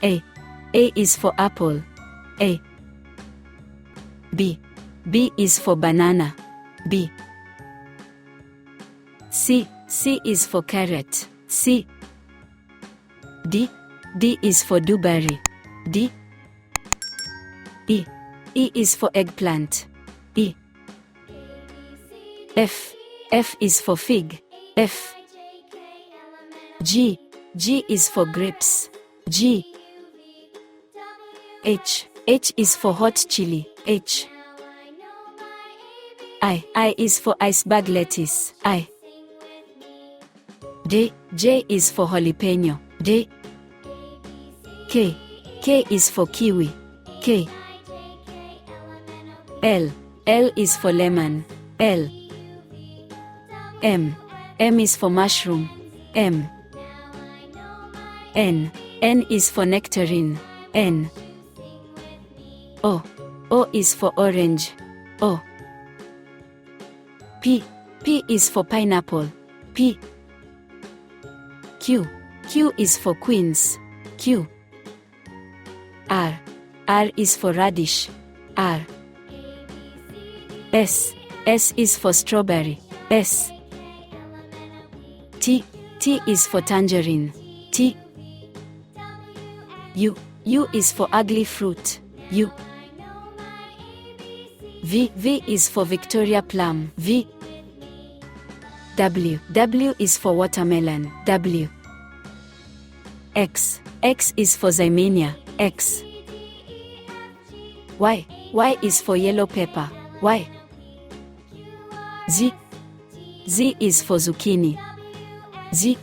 A is for apple. A. B is for banana. B. C is for carrot. C. D is for dewberry. D. E is for eggplant. E. F is for fig. F. G is for grapes. G. H is for hot chili. H. I is for iceberg lettuce. I. J is for jalapeno. J. K is for kiwi. K. L is for lemon. L. M is for mushroom. M. N is for nectarine. N. O is for orange. O. P is for pineapple. P. Q is for queens. Q. R is for radish. R. S is for strawberry. S. T is for tangerine. T. U is for ugly fruit. U. V is for Victoria plum. V. W is for watermelon. W. X is for Ximenia. X. Y is for yellow pepper. Y. Z is for zucchini. Z.